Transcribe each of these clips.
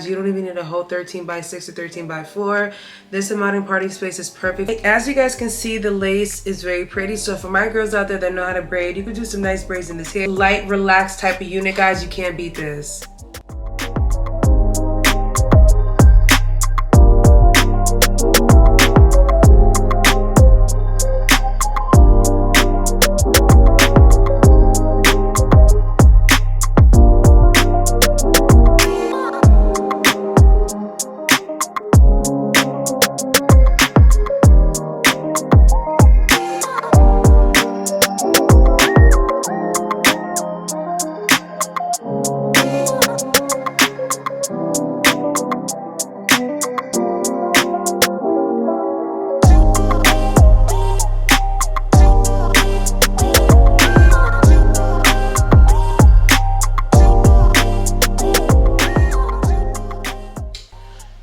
You don't even need a whole 13 by 6 or 13 by 4. This amount in party space is perfect. As you guys can see, the lace is very pretty. So for my girls out there that know how to braid, you could do some nice braids in this hair. Light, relaxed type of unit, guys. You can't beat this.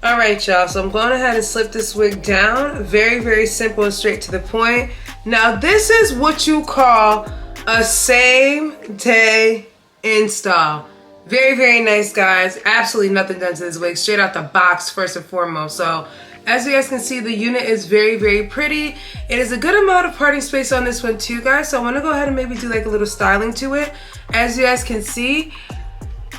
Alright y'all, so I'm going ahead and slip this wig down. Very simple and straight to the point. Now this is what you call a same day install. Very nice, guys. Absolutely nothing done to this wig. Straight out the box first and foremost. So as you guys can see, the unit is very pretty. It is a good amount of parting space on this one too, guys. So I want to go ahead and maybe do like a little styling to it. As you guys can see,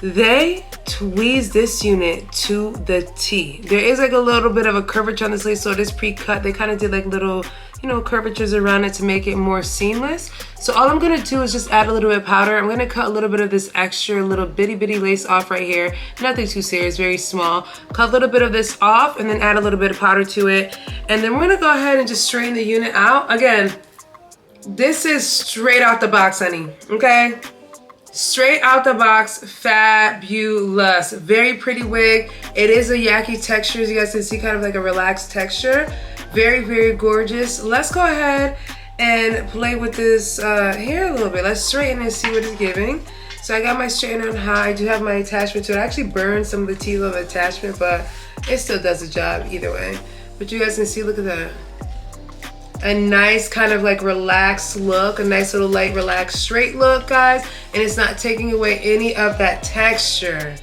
they tweezed this unit to the T. There is like a little bit of a curvature on this lace, so it is pre-cut. They kind of did like little, you know, curvatures around it to make it more seamless. So all I'm gonna do is just add a little bit of powder. I'm gonna cut a little bit of this extra little bitty lace off right here. Nothing too serious, very small. Cut a little bit of this off and then add a little bit of powder to it. And then we're gonna go ahead and just straighten the unit out. Again, this is straight out the box, honey, okay? Straight out the box, fabulous. Very pretty wig. It is a yaki texture, as you guys can see, kind of like a relaxed texture. Very gorgeous. Let's go ahead and play with this hair a little bit. Let's straighten and see what it's giving. So I got my straightener on high. I do have my attachment to it. I actually burned some of the teeth of the attachment, but it still does the job either way. But you guys can see, look at that. A nice kind of like relaxed look, a nice little light relaxed straight look, guys, and it's not taking away any of that texture.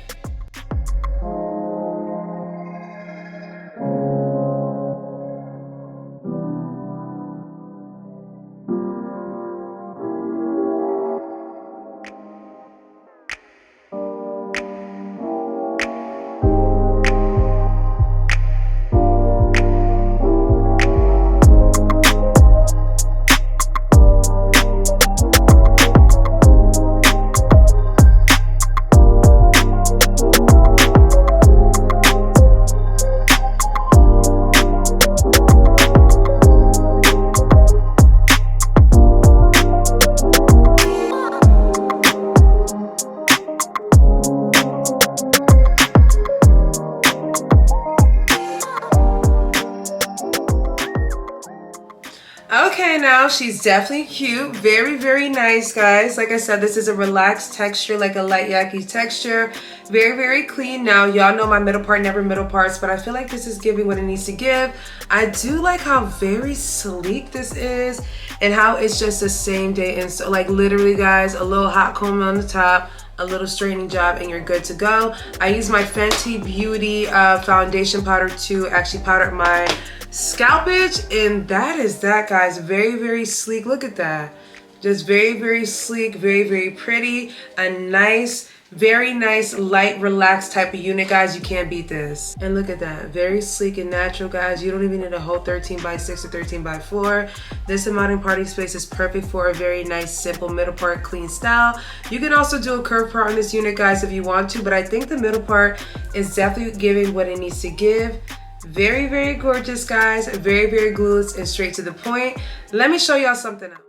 Okay, now she's definitely cute. Very nice, guys. Like I said, this is a relaxed texture, like a light yaki texture. Very clean. Now, y'all know my middle part never middle parts, but I feel like this is giving what it needs to give. I do like how very sleek this is and how it's just the same day. And so, like, literally, guys, a little hot comb on the top, a little straightening job, and you're good to go. I use my Fenty Beauty foundation powder to actually powder my scalpage, and that is that, guys. Very sleek. Look at that. Just very sleek, very pretty. A nice, very nice, light, relaxed type of unit, guys. You can't beat this. And look at that. Very sleek and natural, guys. You don't even need a whole 13 by 6 or 13 by 4. This amount in party space is perfect for a very nice, simple middle part, clean style. You can also do a curved part on this unit, guys, if you want to, but I think the middle part is definitely giving what it needs to give. Very gorgeous, guys. Very glueless and straight to the point. Let me show y'all something else.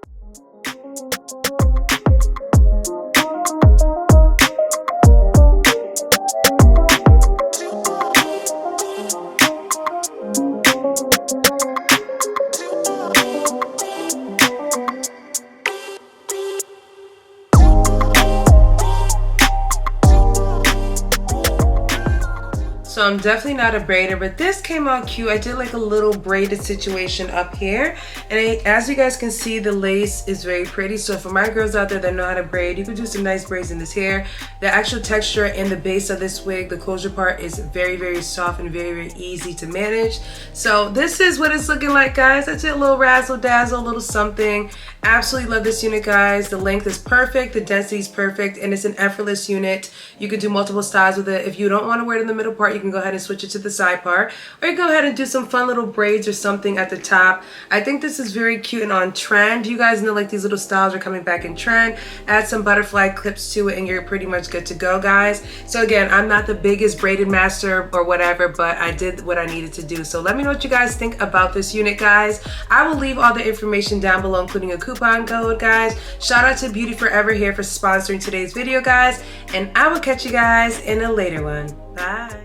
So So I'm definitely not a braider, but this came out cute. I did like a little braided situation up here. And as you guys can see, the lace is very pretty. So for my girls out there that know how to braid, you can do some nice braids in this hair. The actual texture and the base of this wig, the closure part, is very, very soft and very, very easy to manage. So this is what it's looking like, guys. I did a little razzle dazzle, a little something. Absolutely love this unit, guys. The length is perfect, the density is perfect, and it's an effortless unit. You can do multiple styles with it. If you don't want to wear it in the middle part, you can go ahead and switch it to the side part, or you can go ahead and do some fun little braids or something at the top. I think this is very cute and on trend. You guys know like these little styles are coming back in trend. Add some butterfly clips to it and you're pretty much good to go, guys. So again, I'm not the biggest braided master or whatever, but I did what I needed to do. So let me know what you guys think about this unit, guys. I will leave all the information down below, including a coupon code, guys. Shout out to Beautyforever here for sponsoring today's video, guys, and I will catch you guys in a later one. Bye.